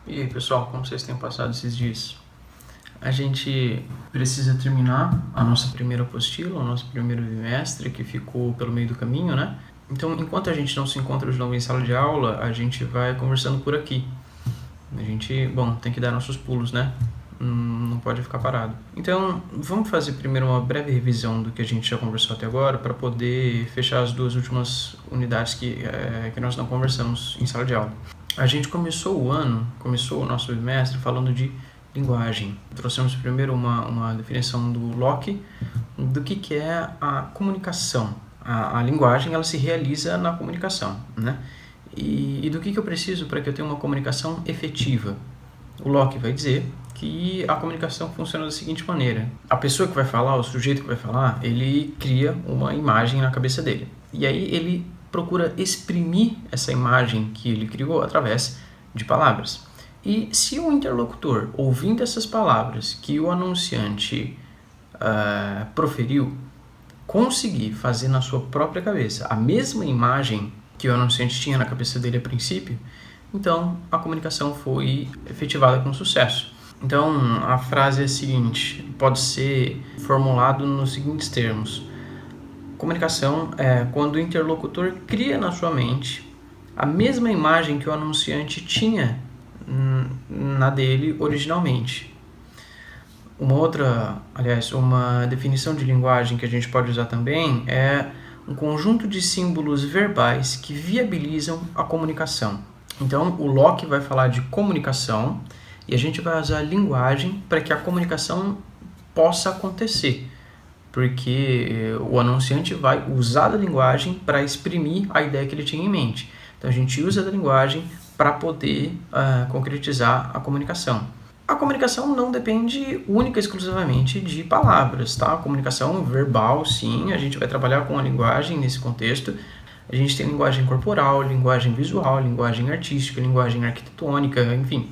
E aí, pessoal, como vocês têm passado esses dias? A gente precisa terminar a nossa primeira apostila, o nosso primeiro bimestre, que ficou pelo meio do caminho, né? Então, enquanto a gente não se encontra de novo em sala de aula, a gente vai conversando por aqui. A gente, tem que dar nossos pulos, né? Não pode ficar parado. Então, vamos fazer primeiro uma breve revisão do que a gente já conversou até agora, para poder fechar as duas últimas unidades que nós não conversamos em sala de aula. A gente começou o nosso bimestre falando de linguagem. Trouxemos primeiro uma definição do Locke do que é a comunicação. A linguagem, ela se realiza na comunicação, né? E do que eu preciso para que eu tenha uma comunicação efetiva? O Locke vai dizer que a comunicação funciona da seguinte maneira. A pessoa que vai falar, o sujeito que vai falar, ele cria uma imagem na cabeça dele. E aí ele procura exprimir essa imagem que ele criou através de palavras. E se o interlocutor, ouvindo essas palavras que o anunciante proferiu, conseguir fazer na sua própria cabeça a mesma imagem que o anunciante tinha na cabeça dele a princípio, então a comunicação foi efetivada com sucesso. Então a frase é a seguinte, pode ser formulado nos seguintes termos. Comunicação é quando o interlocutor cria na sua mente a mesma imagem que o anunciante tinha na dele originalmente. Uma definição de linguagem que a gente pode usar também é um conjunto de símbolos verbais que viabilizam a comunicação. Então, o Locke vai falar de comunicação e a gente vai usar a linguagem para que a comunicação possa acontecer, porque o anunciante vai usar da linguagem para exprimir a ideia que ele tinha em mente. Então, a gente usa da linguagem para poder concretizar a comunicação. A comunicação não depende única e exclusivamente de palavras, tá? A comunicação verbal, sim, a gente vai trabalhar com a linguagem nesse contexto. A gente tem linguagem corporal, linguagem visual, linguagem artística, linguagem arquitetônica, enfim,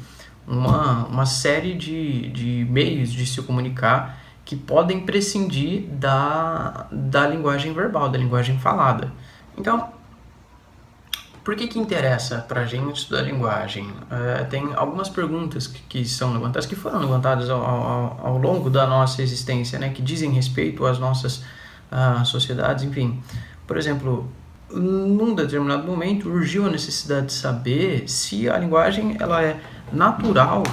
uma série de meios de se comunicar que podem prescindir da linguagem verbal, da linguagem falada. Então, por que interessa para a gente estudar linguagem? Tem algumas perguntas que são levantadas, que foram levantadas ao longo da nossa existência, né, que dizem respeito às nossas sociedades, enfim. Por exemplo, num determinado momento urgiu a necessidade de saber se a linguagem ela é natural,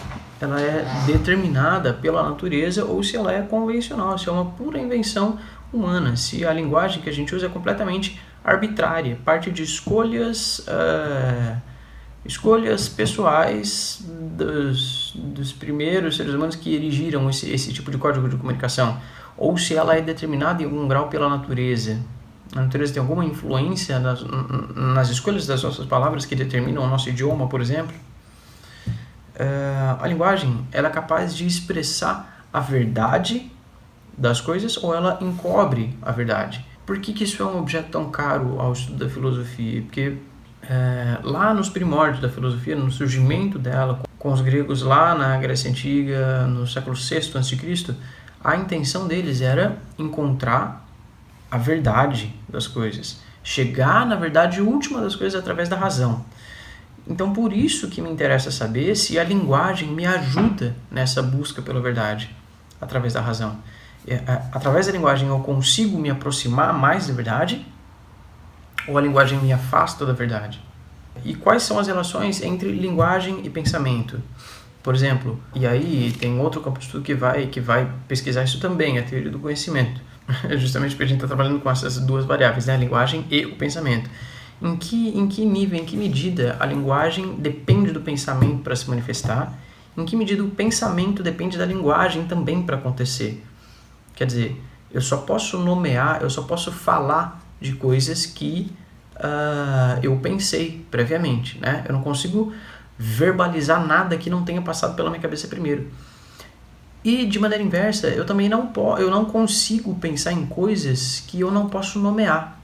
ela é determinada pela natureza ou se ela é convencional, se é uma pura invenção humana, se a linguagem que a gente usa é completamente arbitrária, parte de escolhas pessoais dos primeiros seres humanos que erigiram esse tipo de código de comunicação, ou se ela é determinada em algum grau pela natureza. A natureza tem alguma influência nas escolhas das nossas palavras que determinam o nosso idioma, por exemplo. A linguagem ela é capaz de expressar a verdade das coisas ou ela encobre a verdade. Por que isso é um objeto tão caro ao estudo da filosofia? Porque lá nos primórdios da filosofia, no surgimento dela, com os gregos lá na Grécia Antiga, no século VI a.C., a intenção deles era encontrar a verdade das coisas, chegar na verdade última das coisas através da razão. Então, por isso que me interessa saber se a linguagem me ajuda nessa busca pela verdade, através da razão. Através da linguagem eu consigo me aproximar mais da verdade ou a linguagem me afasta da verdade? E quais são as relações entre linguagem e pensamento? Por exemplo, e aí tem outro campo de estudo que vai pesquisar isso também, a teoria do conhecimento. Justamente porque a gente está trabalhando com essas duas variáveis, né? A linguagem e o pensamento. Em que nível, em que medida a linguagem depende do pensamento para se manifestar? Em que medida o pensamento depende da linguagem também para acontecer? Quer dizer, eu só posso nomear, eu só posso falar de coisas que eu pensei previamente, né? Eu não consigo verbalizar nada que não tenha passado pela minha cabeça primeiro. E, de maneira inversa, eu também não consigo pensar em coisas que eu não posso nomear.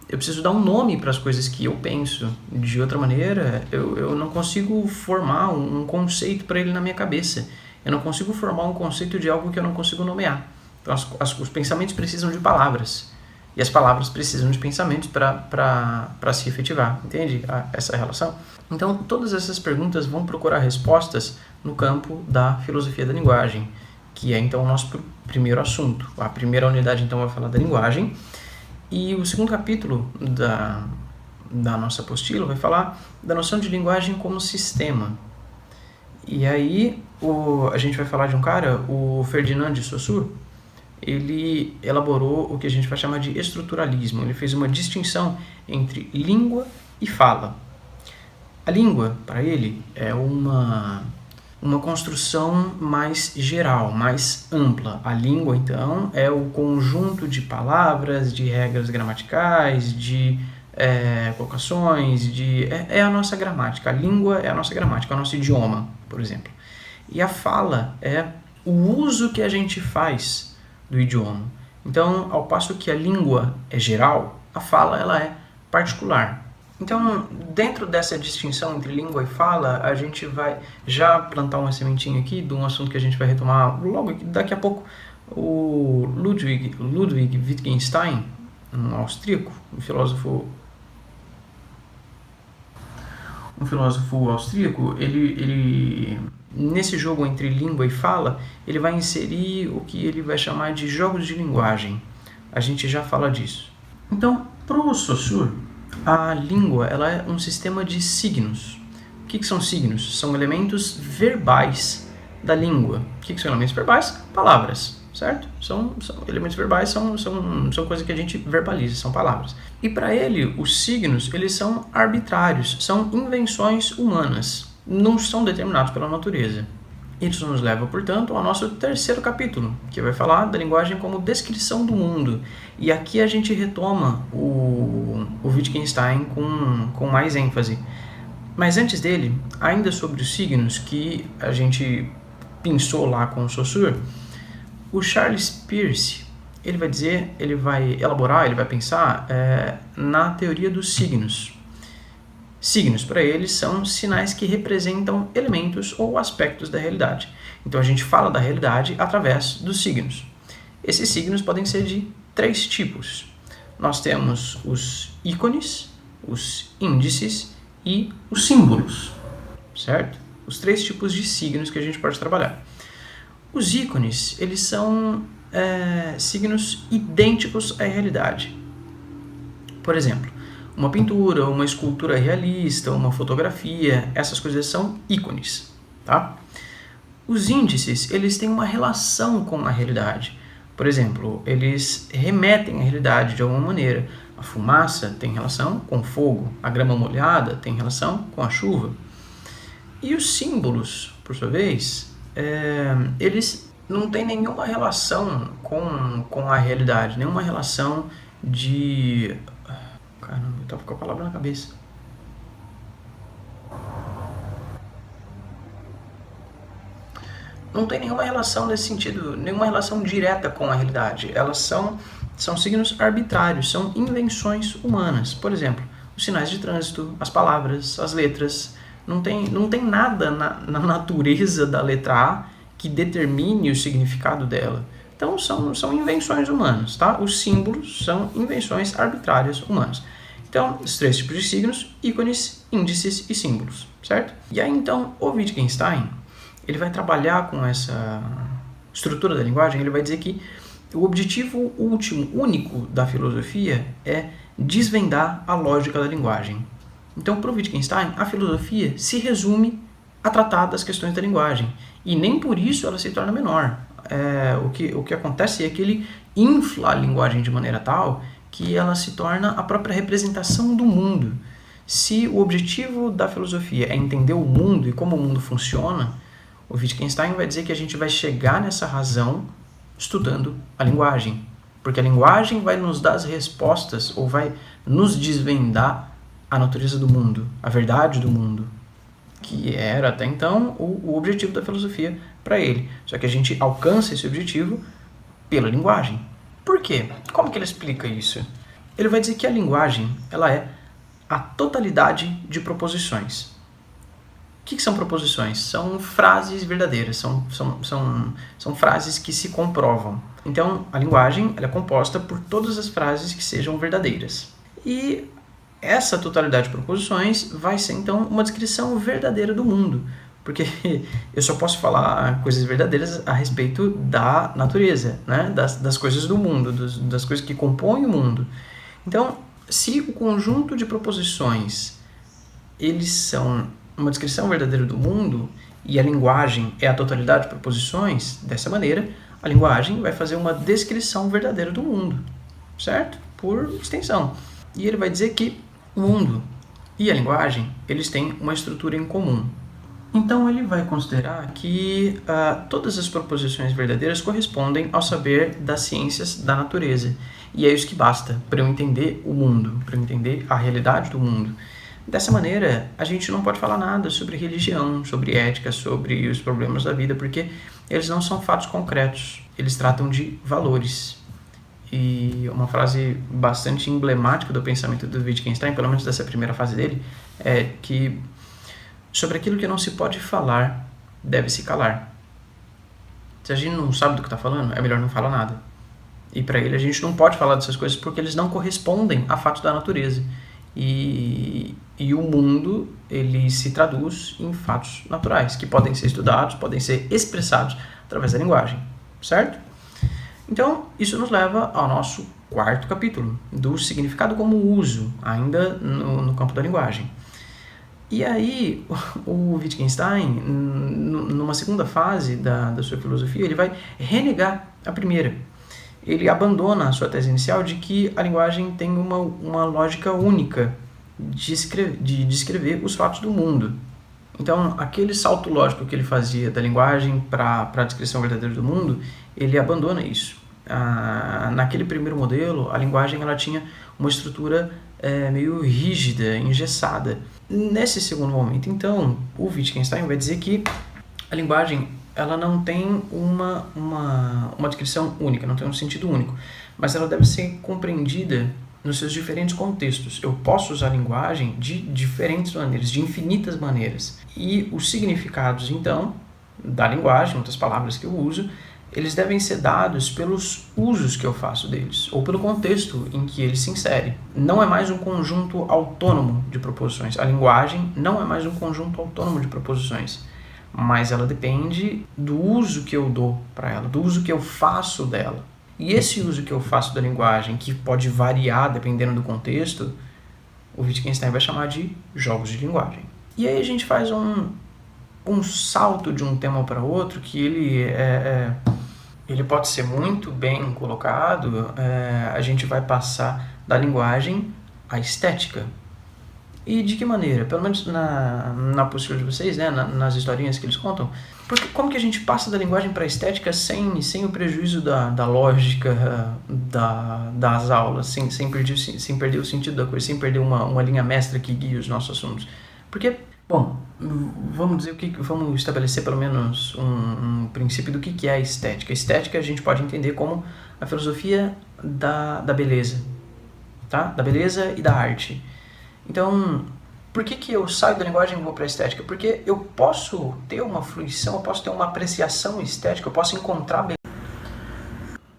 Eu preciso dar um nome para as coisas que eu penso. De outra maneira, eu não consigo formar um conceito para ele na minha cabeça. Eu não consigo formar um conceito de algo que eu não consigo nomear. Então, os pensamentos precisam de palavras. E as palavras precisam de pensamentos para se efetivar. Entende essa relação? Então, todas essas perguntas vão procurar respostas no campo da filosofia da linguagem, que é então o nosso primeiro assunto. A primeira unidade então vai falar da linguagem, e o segundo capítulo da nossa apostila vai falar da noção de linguagem como sistema. E aí a gente vai falar de um cara, o Ferdinand de Saussure. Ele elaborou o que a gente vai chamar de estruturalismo. Ele fez uma distinção entre língua e fala. A língua, para ele, é uma construção mais geral, mais ampla. A língua, então, é o conjunto de palavras, de regras gramaticais, de colocações, é a nossa gramática. A língua é a nossa gramática, é o nosso idioma, por exemplo. E a fala é o uso que a gente faz do idioma. Então, ao passo que a língua é geral, a fala ela é particular. Então, dentro dessa distinção entre língua e fala, a gente vai já plantar uma sementinha aqui de um assunto que a gente vai retomar logo daqui a pouco. O Ludwig Wittgenstein, um austríaco, um filósofo austríaco, ele nesse jogo entre língua e fala, ele vai inserir o que ele vai chamar de jogos de linguagem. A gente já fala disso. Então, para o Saussure, a língua ela é um sistema de signos. O que são signos? São elementos verbais da língua. O que são elementos verbais? Palavras, certo? São elementos verbais, são coisas que a gente verbaliza, são palavras. E para ele, os signos eles são arbitrários, são invenções humanas, não são determinados pela natureza. Isso nos leva, portanto, ao nosso terceiro capítulo, que vai falar da linguagem como descrição do mundo. E aqui a gente retoma o Wittgenstein com mais ênfase. Mas antes dele, ainda sobre os signos que a gente pensou lá com o Saussure, o Charles Peirce, ele vai elaborar, ele vai pensar na teoria dos signos. Signos, para eles, são sinais que representam elementos ou aspectos da realidade. Então, a gente fala da realidade através dos signos. Esses signos podem ser de 3 tipos. Nós temos os ícones, os índices e os símbolos, certo? Os 3 tipos de signos que a gente pode trabalhar. Os ícones, eles são signos idênticos à realidade. Por exemplo, uma pintura, uma escultura realista, uma fotografia, essas coisas são ícones, tá? Os índices, eles têm uma relação com a realidade. Por exemplo, eles remetem à realidade de alguma maneira. A fumaça tem relação com o fogo, a grama molhada tem relação com a chuva. E os símbolos, por sua vez, eles não têm nenhuma relação com a realidade, nenhuma relação de... Caramba, eu tava com a palavra na cabeça. Não tem nenhuma relação nesse sentido, nenhuma relação direta com a realidade. Elas são signos arbitrários, são invenções humanas. Por exemplo, os sinais de trânsito, as palavras, as letras. Não tem nada na natureza da letra A que determine o significado dela. Então, são invenções humanas, tá? Os símbolos são invenções arbitrárias humanas. Então, os 3 tipos de signos, ícones, índices e símbolos, certo? E aí, então, o Wittgenstein, ele vai trabalhar com essa estrutura da linguagem, ele vai dizer que o objetivo único da filosofia é desvendar a lógica da linguagem. Então, para o Wittgenstein, a filosofia se resume a tratar das questões da linguagem. E nem por isso ela se torna menor. O que acontece é que ele infla a linguagem de maneira tal que ela se torna a própria representação do mundo. Se o objetivo da filosofia é entender o mundo e como o mundo funciona, o Wittgenstein vai dizer que a gente vai chegar nessa razão estudando a linguagem. Porque a linguagem vai nos dar as respostas ou vai nos desvendar a natureza do mundo, a verdade do mundo, que era até então o objetivo da filosofia para ele. Só que a gente alcança esse objetivo pela linguagem. Por quê? Como que ele explica isso? Ele vai dizer que a linguagem ela é a totalidade de proposições. que são proposições? São frases verdadeiras, são frases que se comprovam. Então, a linguagem ela é composta por todas as frases que sejam verdadeiras. E essa totalidade de proposições vai ser, então, uma descrição verdadeira do mundo. Porque eu só posso falar coisas verdadeiras a respeito da natureza, né? das coisas do mundo, das coisas que compõem o mundo. Então, se o conjunto de proposições eles são uma descrição verdadeira do mundo e a linguagem é a totalidade de proposições, dessa maneira, a linguagem vai fazer uma descrição verdadeira do mundo, certo? Por extensão. E ele vai dizer que o mundo e a linguagem, eles têm uma estrutura em comum. Então ele vai considerar que todas as proposições verdadeiras correspondem ao saber das ciências da natureza. E é isso que basta para eu entender o mundo, para eu entender a realidade do mundo. Dessa maneira, a gente não pode falar nada sobre religião, sobre ética, sobre os problemas da vida, porque eles não são fatos concretos, eles tratam de valores. E uma frase bastante emblemática do pensamento do Wittgenstein, pelo menos dessa primeira fase dele, é que sobre aquilo que não se pode falar, deve-se calar. Se a gente não sabe do que está falando, é melhor não falar nada. E para ele a gente não pode falar dessas coisas porque eles não correspondem a fatos da natureza. E o mundo, ele se traduz em fatos naturais, que podem ser estudados, podem ser expressados através da linguagem, certo? Então, isso nos leva ao nosso quarto capítulo, do significado como uso, ainda no campo da linguagem. E aí, o Wittgenstein, numa segunda fase da sua filosofia, ele vai renegar a primeira. Ele abandona a sua tese inicial de que a linguagem tem uma lógica única de descrever os fatos do mundo. Então, aquele salto lógico que ele fazia da linguagem para a descrição verdadeira do mundo, ele abandona isso. Naquele primeiro modelo, a linguagem ela tinha uma estrutura meio rígida, engessada. Nesse segundo momento, então, o Wittgenstein vai dizer que a linguagem ela não tem uma descrição única, não tem um sentido único, mas ela deve ser compreendida nos seus diferentes contextos. Eu posso usar a linguagem de diferentes maneiras, de infinitas maneiras. E os significados, então, da linguagem, outras palavras que eu uso, eles devem ser dados pelos usos que eu faço deles, ou pelo contexto em que eles se inserem. Não é mais um conjunto autônomo de proposições. A linguagem não é mais um conjunto autônomo de proposições, mas ela depende do uso que eu dou para ela, do uso que eu faço dela. E esse uso que eu faço da linguagem, que pode variar dependendo do contexto, o Wittgenstein vai chamar de jogos de linguagem. E aí a gente faz um salto de um tema para outro que ele pode ser muito bem colocado. A gente vai passar da linguagem à estética. E de que maneira? Pelo menos na postura de vocês, né? Nas historinhas que eles contam. Porque como que a gente passa da linguagem para a estética sem o prejuízo da lógica das aulas, sem perder o sentido da coisa, sem perder uma linha mestra que guia os nossos assuntos? Porque, bom, vamos estabelecer pelo menos um princípio do que é a estética. A estética a gente pode entender como a filosofia da beleza, tá? Da beleza e da arte. Então, por que eu saio da linguagem e vou para a estética? Porque eu posso ter uma fruição, eu posso ter uma apreciação estética, eu posso encontrar beleza.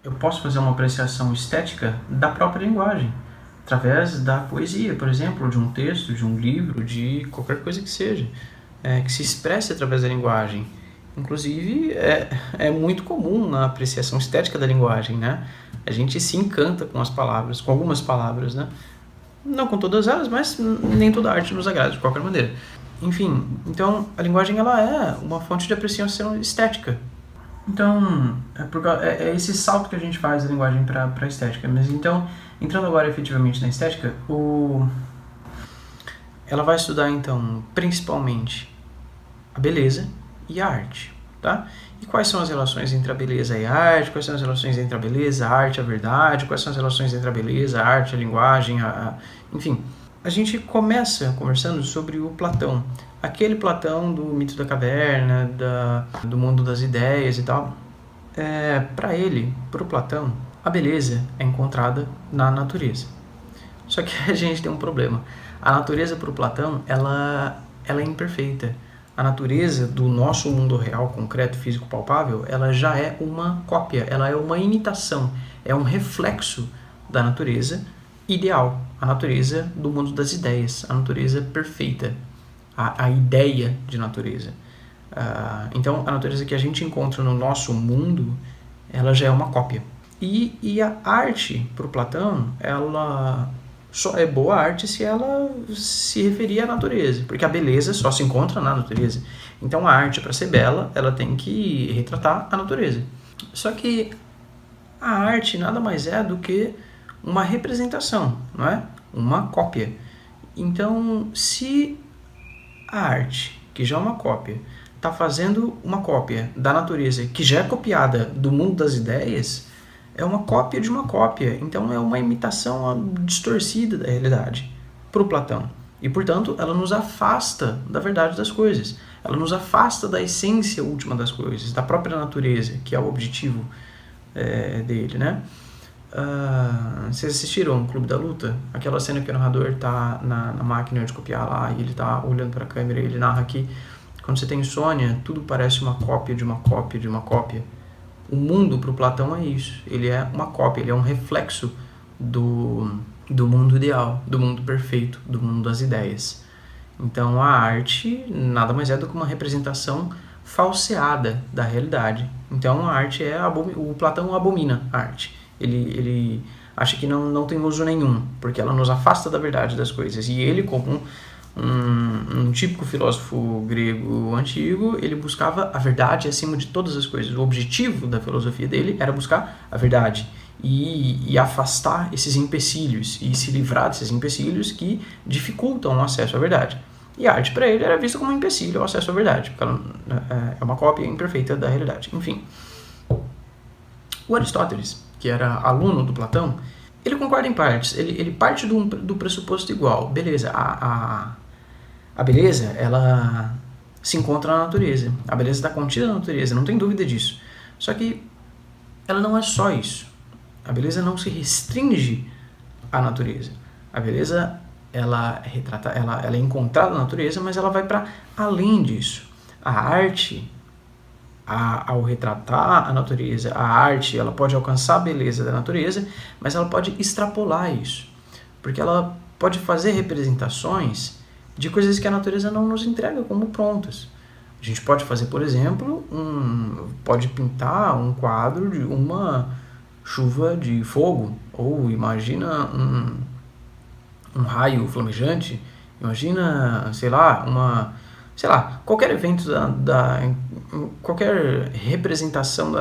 Eu posso fazer uma apreciação estética da própria linguagem, através da poesia, por exemplo, de um texto, de um livro, de qualquer coisa que seja, que se expresse através da linguagem. Inclusive, é muito comum a apreciação estética da linguagem, né? A gente se encanta com as palavras, com algumas palavras, né? Não com todas elas, mas nem toda arte nos agrada, de qualquer maneira. Enfim, então a linguagem ela é uma fonte de apreciação estética. Então, é esse salto que a gente faz da linguagem para a estética. Mas então, entrando agora efetivamente na estética, ela vai estudar então principalmente a beleza e a arte, tá? E quais são as relações entre a beleza e a arte? Quais são as relações entre a beleza, a arte e a verdade? Quais são as relações entre a beleza, a arte, a linguagem, enfim. A gente começa conversando sobre o Platão. Aquele Platão do mito da caverna, do mundo das ideias e tal. Para o Platão, a beleza é encontrada na natureza. Só que a gente tem um problema. A natureza para o Platão, ela é imperfeita. a natureza do nosso mundo real, concreto, físico, palpável, ela já é uma cópia, ela é uma imitação, é um reflexo da natureza ideal, a natureza do mundo das ideias, a natureza perfeita, a ideia de natureza. Então, a natureza que a gente encontra no nosso mundo, ela já é uma cópia. E a arte, para o Platão, ela só é boa arte se ela se referir à natureza, porque a beleza só se encontra na natureza. Então, a arte, para ser bela, ela tem que retratar a natureza. Só que a arte nada mais é do que uma representação, não é? Uma cópia. Então, se a arte, que já é uma cópia, está fazendo uma cópia da natureza que já é copiada do mundo das ideias, é uma cópia de uma cópia. Então é uma imitação distorcida da realidade para o Platão. E, portanto, ela nos afasta da verdade das coisas. Ela nos afasta da essência última das coisas, da própria natureza, que é o objetivo dele, né? Vocês assistiram o Clube da Luta? Aquela cena que o narrador está na máquina de copiar lá e ele está olhando para a câmera e ele narra que quando você tem insônia, tudo parece uma cópia de uma cópia de uma cópia. O mundo para o Platão é isso. Ele é uma cópia, ele é um reflexo do mundo ideal, do mundo perfeito, do mundo das ideias. Então a arte nada mais é do que uma representação falseada da realidade. Então a arte o Platão abomina a arte. Ele acha que não tem uso nenhum, porque ela nos afasta da verdade das coisas. E ele, como um típico filósofo grego antigo, ele buscava a verdade acima de todas as coisas. O objetivo da filosofia dele era buscar a verdade e afastar esses empecilhos e se livrar desses empecilhos que dificultam o acesso à verdade. E a arte para ele era vista como um empecilho ao acesso à verdade, porque ela é uma cópia imperfeita da realidade. Enfim, o Aristóteles, que era aluno do Platão, ele concorda em partes. Ele parte do pressuposto igual. Beleza, a beleza, ela se encontra na natureza. A beleza está contida na natureza, não tem dúvida disso. Só que ela não é só isso. A beleza não se restringe à natureza. A beleza, ela é encontrada na natureza, mas ela vai para além disso. A arte, ao retratar a natureza, a arte, ela pode alcançar a beleza da natureza, mas ela pode extrapolar isso. Porque ela pode fazer representações de coisas que a natureza não nos entrega como prontas. A gente pode fazer, por exemplo, pode pintar um quadro de uma chuva de fogo, ou imagina um raio flamejante, imagina, qualquer evento qualquer representação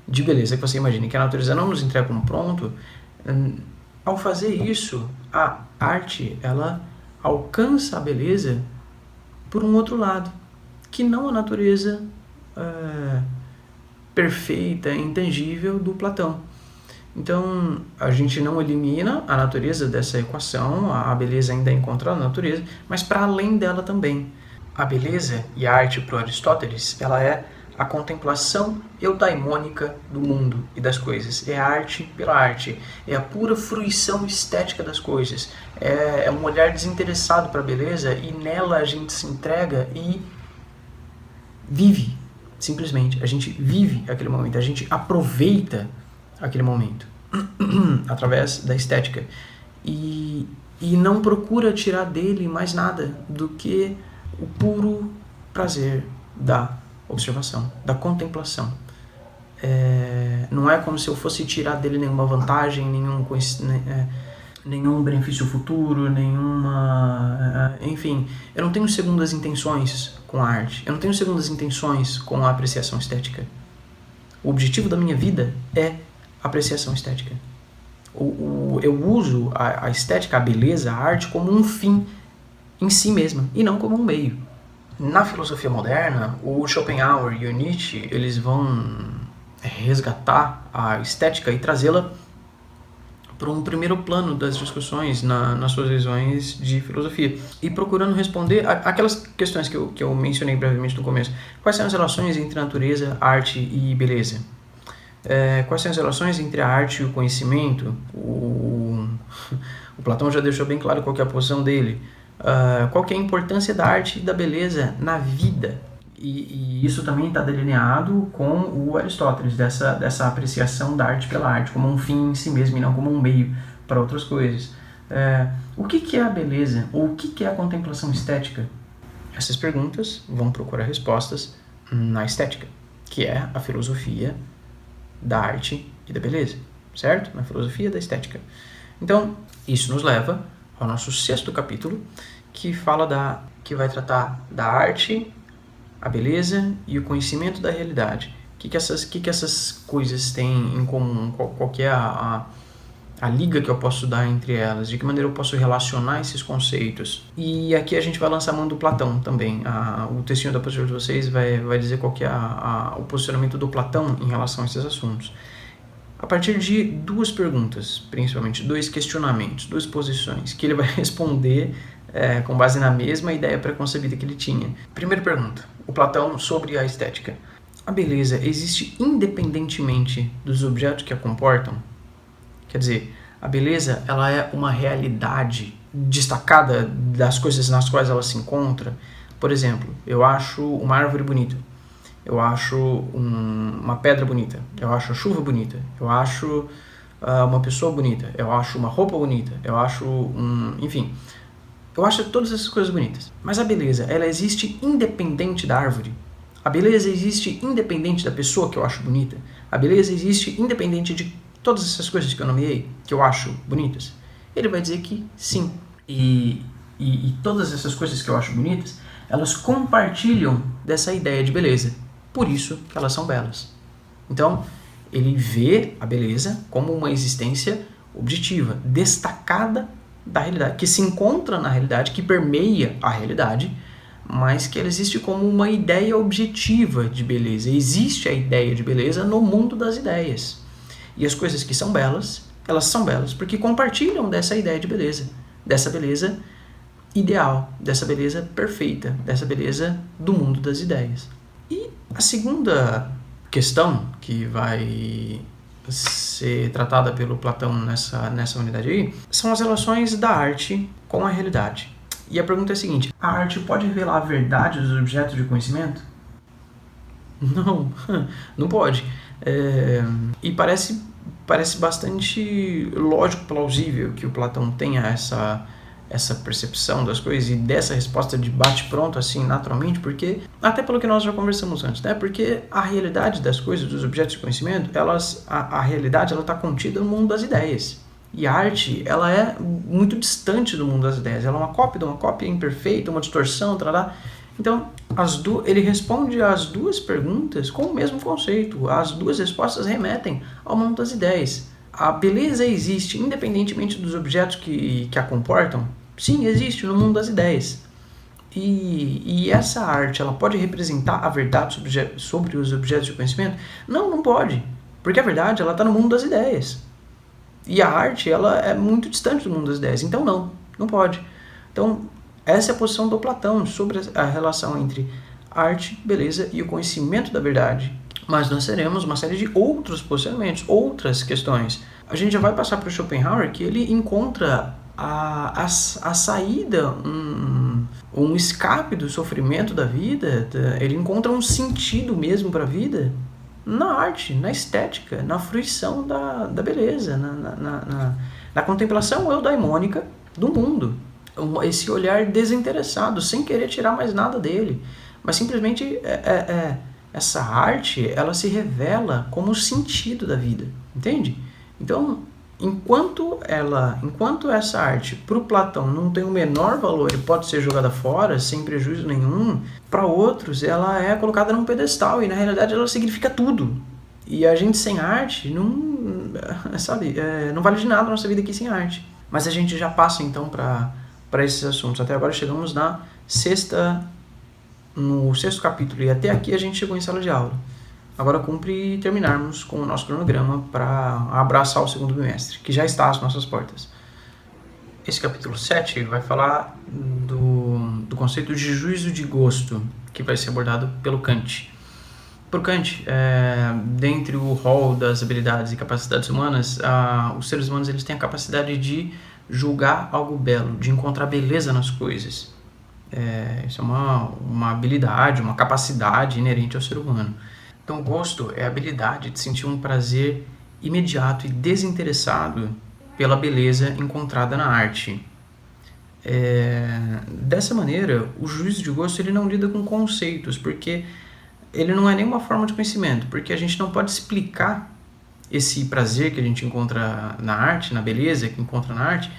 de beleza que você imagine, que a natureza não nos entrega como pronto. Ao fazer isso, a arte, ela alcança a beleza por um outro lado, que não a natureza perfeita, intangível do Platão. Então, a gente não elimina a natureza dessa equação, a beleza ainda é encontrada na natureza, mas para além dela também. A beleza e a arte para Aristóteles, ela é a contemplação eudaimônica do mundo e das coisas. É a arte pela arte, é a pura fruição estética das coisas, é um olhar desinteressado para a beleza e nela a gente se entrega e vive, simplesmente. A gente vive aquele momento, a gente aproveita aquele momento através da estética e não procura tirar dele mais nada do que o puro prazer da observação, da contemplação. Não é como se eu fosse tirar dele nenhuma vantagem, nenhum benefício futuro, enfim, eu não tenho segundas intenções com a arte, eu não tenho segundas intenções com a apreciação estética. O objetivo da minha vida é apreciação estética. Eu uso a estética, a beleza, a arte como um fim em si mesma e não como um meio. Na filosofia moderna, o Schopenhauer e o Nietzsche, eles vão resgatar a estética e trazê-la para um primeiro plano das discussões nas suas visões de filosofia e procurando responder aquelas questões que eu mencionei brevemente no começo. Quais são as relações entre natureza, arte e beleza? Quais são as relações entre a arte e o conhecimento? O Platão já deixou bem claro qual que é a posição dele. Qual que é a importância da arte e da beleza na vida. E isso também está delineado com o Aristóteles, dessa apreciação da arte pela arte, como um fim em si mesmo e não como um meio para outras coisas. O que é a beleza? Ou o que é a contemplação estética? Essas perguntas vão procurar respostas na estética, que é a filosofia da arte e da beleza, certo? Na filosofia da estética. Então, isso nos leva ao nosso 6º capítulo, que que vai tratar da arte, a beleza e o conhecimento da realidade. O que essas coisas têm em comum? Qual que é a liga que eu posso dar entre elas? De que maneira eu posso relacionar esses conceitos? E aqui a gente vai lançar a mão do Platão também. O textinho da postura de vocês vai dizer qual que é o posicionamento do Platão em relação a esses assuntos. A partir de 2 perguntas, principalmente 2 questionamentos, 2 posições, que ele vai responder com base na mesma ideia preconcebida que ele tinha. Primeira pergunta, o Platão sobre a estética. A beleza existe independentemente dos objetos que a comportam? Quer dizer, a beleza ela é uma realidade destacada das coisas nas quais ela se encontra. Por exemplo, eu acho uma árvore bonita. Eu acho uma pedra bonita, eu acho a chuva bonita, eu acho uma pessoa bonita, eu acho uma roupa bonita, eu acho enfim, eu acho todas essas coisas bonitas. Mas a beleza, ela existe independente da árvore? A beleza existe independente da pessoa que eu acho bonita? A beleza existe independente de todas essas coisas que eu nomeei, que eu acho bonitas? Ele vai dizer que sim. E todas essas coisas que eu acho bonitas, elas compartilham dessa ideia de beleza. Por isso que elas são belas. Então, ele vê a beleza como uma existência objetiva, destacada da realidade, que se encontra na realidade, que permeia a realidade, mas que ela existe como uma ideia objetiva de beleza. Existe a ideia de beleza no mundo das ideias. E as coisas que são belas, elas são belas porque compartilham dessa ideia de beleza, dessa beleza ideal, dessa beleza perfeita, dessa beleza do mundo das ideias. E a segunda questão que vai ser tratada pelo Platão nessa unidade aí são as relações da arte com a realidade. E a pergunta é a seguinte: a arte pode revelar a verdade dos objetos de conhecimento? Não, não pode. E parece bastante lógico, plausível que o Platão tenha essa percepção das coisas e dessa resposta de bate-pronto assim naturalmente, porque até pelo que nós já conversamos antes, né? Porque a realidade das coisas, dos objetos de conhecimento, a realidade ela está contida no mundo das ideias. E a arte, ela é muito distante do mundo das ideias. Ela é uma cópia imperfeita, uma distorção, trará. Então, ele responde às 2 perguntas com o mesmo conceito. As 2 respostas remetem ao mundo das ideias. A beleza existe independentemente dos objetos que a comportam? Sim, existe no mundo das ideias. E essa arte, ela pode representar a verdade sobre os objetos de conhecimento? Não, não pode. Porque a verdade, ela está no mundo das ideias. E a arte, ela é muito distante do mundo das ideias. Então, não pode. Então, essa é a posição do Platão sobre a relação entre arte, beleza e o conhecimento da verdade. Mas nós teremos uma série de outros posicionamentos, outras questões. A gente já vai passar para o Schopenhauer, que ele encontra a saída, um escape do sofrimento da vida, ele encontra um sentido mesmo para a vida na arte, na estética, na fruição da beleza, na contemplação eudaimônica do mundo. Esse olhar desinteressado, sem querer tirar mais nada dele, mas simplesmente essa arte, ela se revela como o sentido da vida, entende? Então, enquanto essa arte para o Platão não tem o menor valor e pode ser jogada fora sem prejuízo nenhum, para outros ela é colocada num pedestal e na realidade ela significa tudo. E a gente sem arte não vale de nada a nossa vida aqui sem arte. Mas a gente já passa então para esses assuntos. Até agora chegamos no 6º capítulo e até aqui a gente chegou em sala de aula. Agora cumpre terminarmos com o nosso cronograma para abraçar o 2º bimestre, que já está às nossas portas. Esse capítulo 7 vai falar do conceito de juízo de gosto, que vai ser abordado pelo Kant. Por Kant, dentre o rol das habilidades e capacidades humanas, os seres humanos eles têm a capacidade de julgar algo belo, de encontrar beleza nas coisas. Isso é uma habilidade, uma capacidade inerente ao ser humano. Então, o gosto é a habilidade de sentir um prazer imediato e desinteressado pela beleza encontrada na arte. Dessa maneira, o juízo de gosto ele não lida com conceitos, porque ele não é nenhuma forma de conhecimento, porque a gente não pode explicar esse prazer que a gente encontra na arte, na beleza que encontra na arte,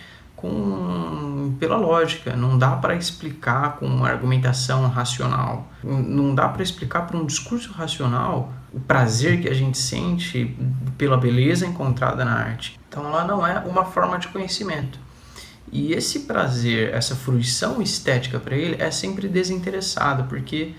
pela lógica. Não dá para explicar com uma argumentação racional. Não dá para explicar por um discurso racional o prazer que a gente sente pela beleza encontrada na arte. Então ela não é uma forma de conhecimento. E esse prazer, essa fruição estética para ele é sempre desinteressada, porque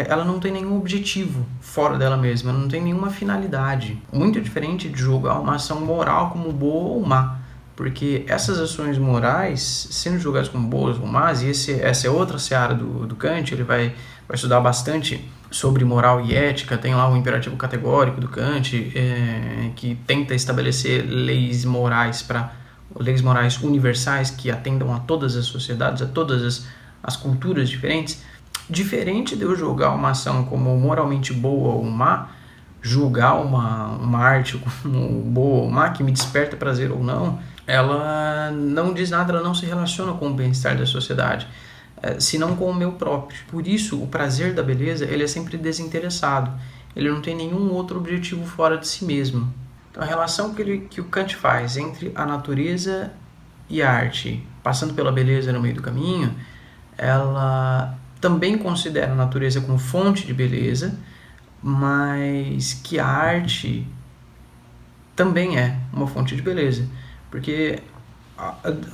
ela não tem nenhum objetivo fora dela mesma, não tem nenhuma finalidade. Muito diferente de julgar uma ação moral como boa ou má. Porque essas ações morais, sendo julgadas como boas ou más, e essa é outra seara do Kant, ele vai estudar bastante sobre moral e ética, tem lá o imperativo categórico do Kant, que tenta estabelecer leis morais universais que atendam a todas as sociedades, a todas as culturas diferentes. Diferente de eu julgar uma ação como moralmente boa ou má, julgar uma arte como boa ou má, que me desperta prazer ou não, ela não diz nada, ela não se relaciona com o bem-estar da sociedade, senão com o meu próprio. Por isso, o prazer da beleza ele é sempre desinteressado, ele não tem nenhum outro objetivo fora de si mesmo. Então, a relação que o Kant faz entre a natureza e a arte, passando pela beleza no meio do caminho, ela também considera a natureza como fonte de beleza, mas que a arte também é uma fonte de beleza. Porque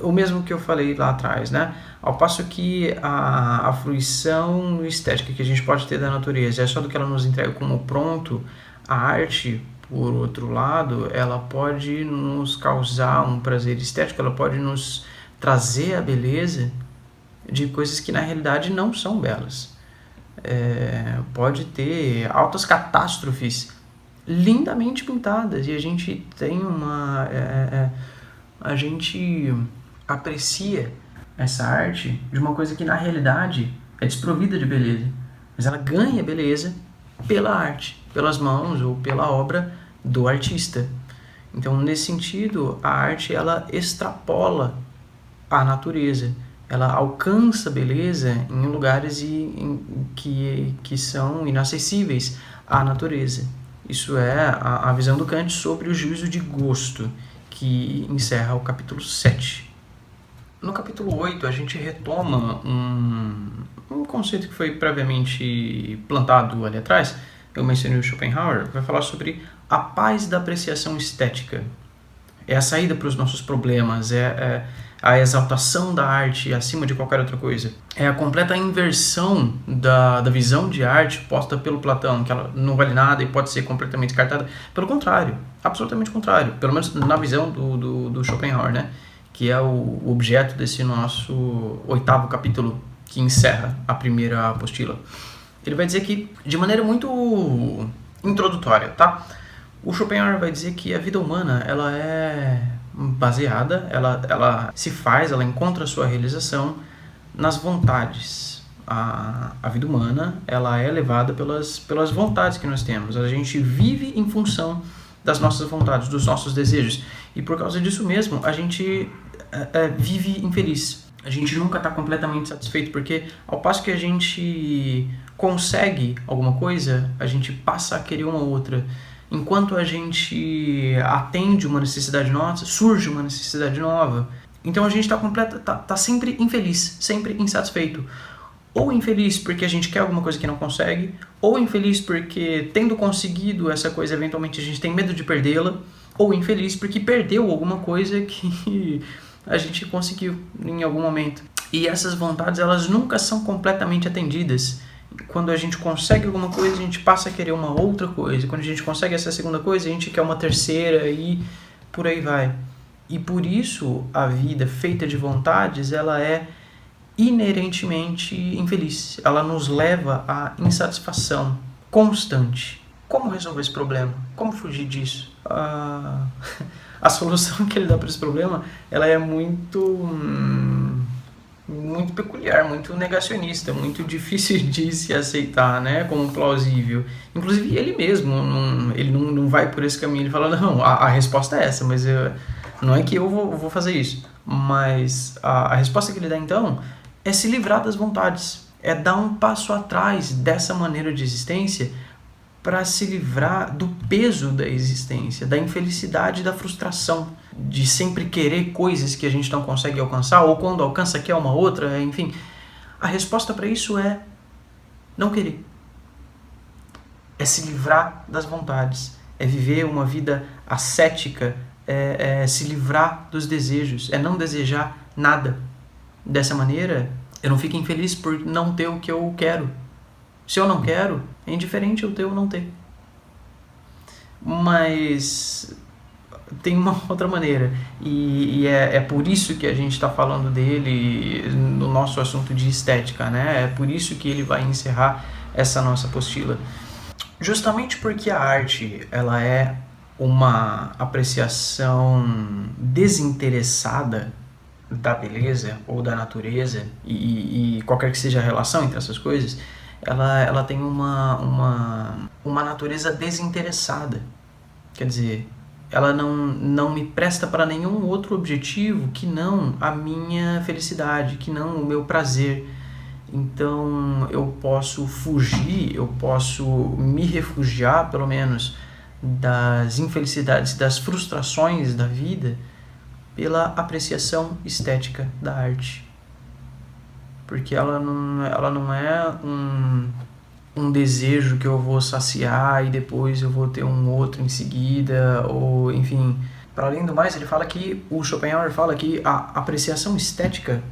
o mesmo que eu falei lá atrás, né? Ao passo que a fruição estética que a gente pode ter da natureza é só do que ela nos entrega como pronto, a arte, por outro lado, ela pode nos causar um prazer estético, ela pode nos trazer a beleza de coisas que na realidade não são belas. Pode ter altas catástrofes lindamente pintadas e a gente tem a gente aprecia essa arte de uma coisa que na realidade é desprovida de beleza, mas ela ganha beleza pela arte, pelas mãos ou pela obra do artista. Então, nesse sentido, a arte ela extrapola a natureza, ela alcança beleza em lugares que são inacessíveis à natureza. Isso é a visão do Kant sobre o juízo de gosto, que encerra o capítulo 7. No capítulo 8, a gente retoma um conceito que foi previamente plantado ali atrás. Eu mencionei o Schopenhauer, vai falar sobre a paz da apreciação estética. É a saída para os nossos problemas, é a exaltação da arte acima de qualquer outra coisa. É a completa inversão da visão de arte posta pelo Platão, que ela não vale nada e pode ser completamente descartada. Pelo contrário, absolutamente contrário, pelo menos na visão do Schopenhauer, né? Que é o objeto desse nosso 8º capítulo, que encerra a primeira apostila. Ele vai dizer que, de maneira muito introdutória, tá? O Schopenhauer vai dizer que a vida humana ela é baseada, ela se faz, ela encontra a sua realização nas vontades. A vida humana ela é levada pelas vontades que nós temos. A gente vive em função das nossas vontades, dos nossos desejos. E por causa disso mesmo, a gente vive infeliz. A gente nunca está completamente satisfeito, porque ao passo que a gente consegue alguma coisa, a gente passa a querer uma outra. Enquanto a gente atende uma necessidade nossa, surge uma necessidade nova. Então a gente tá sempre infeliz, sempre insatisfeito. Ou infeliz porque a gente quer alguma coisa que não consegue, ou infeliz porque, tendo conseguido essa coisa, eventualmente a gente tem medo de perdê-la, ou infeliz porque perdeu alguma coisa que a gente conseguiu em algum momento. E essas vontades, elas nunca são completamente atendidas. Quando a gente consegue alguma coisa, a gente passa a querer uma outra coisa. Quando a gente consegue essa segunda coisa, a gente quer uma terceira e por aí vai. E por isso, a vida feita de vontades, ela é inerentemente infeliz. Ela nos leva à insatisfação constante. Como resolver esse problema? Como fugir disso? a solução que ele dá para esse problema, ela é muito peculiar, muito negacionista, muito difícil de se aceitar, né, como plausível. Inclusive ele mesmo, ele não vai por esse caminho, ele fala, não, a resposta é essa, mas não é que eu vou fazer isso. Mas a resposta que ele dá então é se livrar das vontades, é dar um passo atrás dessa maneira de existência para se livrar do peso da existência, da infelicidade, da frustração, de sempre querer coisas que a gente não consegue alcançar, ou quando alcança quer uma outra, enfim. A resposta para isso é não querer. É se livrar das vontades, é viver uma vida ascética, é se livrar dos desejos, é não desejar nada. Dessa maneira, eu não fico infeliz por não ter o que eu quero. Se eu não quero, é indiferente eu ter ou não ter. Mas tem uma outra maneira, e é por isso que a gente está falando dele no nosso assunto de estética, né? É por isso que ele vai encerrar essa nossa apostila. Justamente porque a arte, ela é uma apreciação desinteressada da beleza ou da natureza, e qualquer que seja a relação entre essas coisas, ela tem uma natureza desinteressada. Quer dizer, ela não me presta para nenhum outro objetivo que não a minha felicidade, que não o meu prazer. Então eu posso fugir, eu posso me refugiar, pelo menos, das infelicidades, das frustrações da vida, pela apreciação estética da arte. Porque ela não é um desejo que eu vou saciar e depois eu vou ter um outro em seguida, ou enfim. Para além do mais, o Schopenhauer fala que a apreciação estética,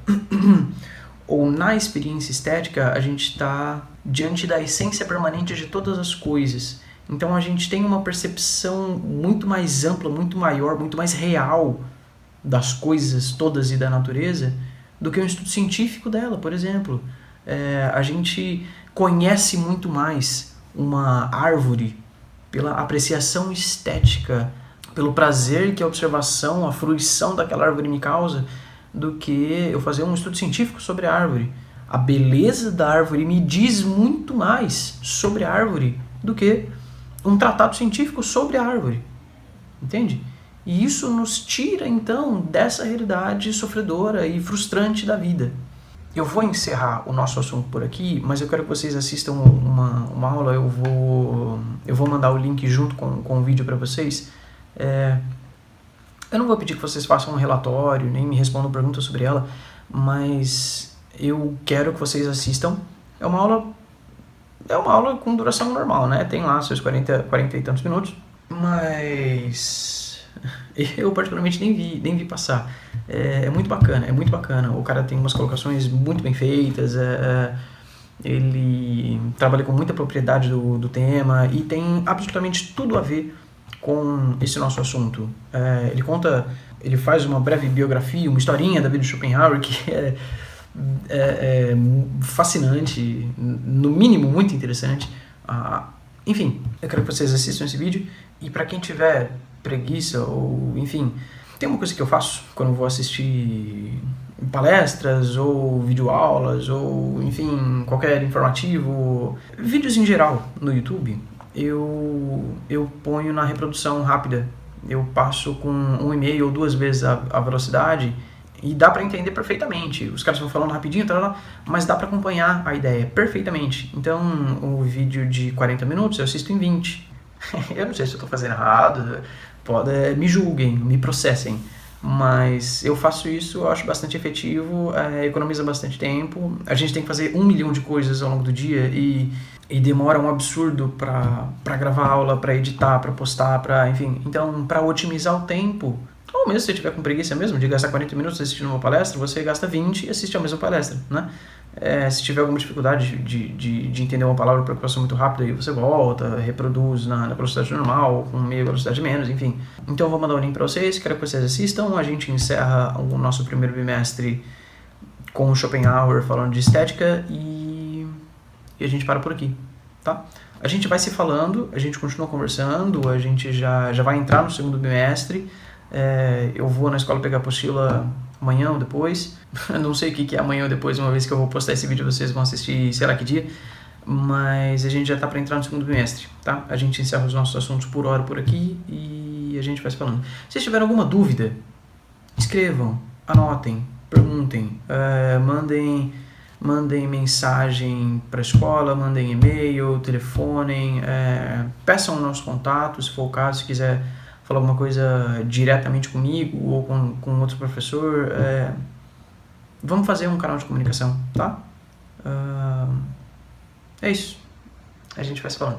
ou na experiência estética, a gente está diante da essência permanente de todas as coisas. Então a gente tem uma percepção muito mais ampla, muito maior, muito mais real das coisas todas e da natureza do que um estudo científico dela, por exemplo. A gente conhece muito mais uma árvore pela apreciação estética, pelo prazer que a observação, a fruição daquela árvore me causa, do que eu fazer um estudo científico sobre a árvore. A beleza da árvore me diz muito mais sobre a árvore do que um tratado científico sobre a árvore. Entende? E isso nos tira, então, dessa realidade sofredora e frustrante da vida. Eu vou encerrar o nosso assunto por aqui, mas eu quero que vocês assistam uma aula. Eu vou mandar o link junto com o vídeo para vocês. Eu não vou pedir que vocês façam um relatório, nem me respondam perguntas sobre ela, mas eu quero que vocês assistam. É uma aula com duração normal, né? Tem lá seus 40 e tantos minutos, mas eu particularmente nem vi passar. É muito bacana. O cara tem umas colocações muito bem feitas, ele trabalha com muita propriedade do tema e tem absolutamente tudo a ver com esse nosso assunto. Ele faz uma breve biografia, uma historinha da vida de Schopenhauer que é fascinante, no mínimo muito interessante. Enfim, eu quero que vocês assistam esse vídeo, e para quem tiver preguiça ou enfim, tem uma coisa que eu faço quando eu vou assistir palestras ou videoaulas ou enfim, qualquer informativo, vídeos em geral no YouTube, eu ponho na reprodução rápida. Eu passo com 1,5 ou 2 vezes a velocidade e dá para entender perfeitamente. Os caras vão falando rapidinho, mas dá para acompanhar a ideia perfeitamente. Então, o vídeo de 40 minutos eu assisto em 20. Eu não sei se eu estou fazendo errado, me julguem, me processem, mas eu faço isso, eu acho bastante efetivo, economiza bastante tempo. A gente tem que fazer 1 milhão de coisas ao longo do dia e demora um absurdo para gravar aula, para editar, para postar, enfim. Então, para otimizar o tempo, ou mesmo se você tiver com preguiça mesmo de gastar 40 minutos assistindo uma palestra, você gasta 20 e assiste a mesma palestra, né? Se tiver alguma dificuldade de entender uma palavra porque passou muito rápido, aí você volta, reproduz na velocidade normal, com meia velocidade menos, enfim. Então eu vou mandar o link para vocês, quero que vocês assistam. A gente encerra o nosso primeiro bimestre com o Schopenhauer falando de estética e a gente para por aqui, tá? A gente vai se falando, a gente continua conversando, a gente já vai entrar no segundo bimestre. Eu vou na escola pegar a apostila amanhã ou depois. Não sei o que é amanhã ou depois, uma vez que eu vou postar esse vídeo, vocês vão assistir, sei lá que dia. Mas a gente já tá para entrar no segundo bimestre, tá? A gente encerra os nossos assuntos por hora por aqui e a gente vai se falando. Se vocês tiverem alguma dúvida, escrevam, anotem, perguntem, mandem mensagem para a escola, mandem e-mail, telefonem, peçam o nosso contato, se for o caso, se quiser falar alguma coisa diretamente comigo ou com outro professor. Vamos fazer um canal de comunicação, tá? É isso. A gente vai se falando.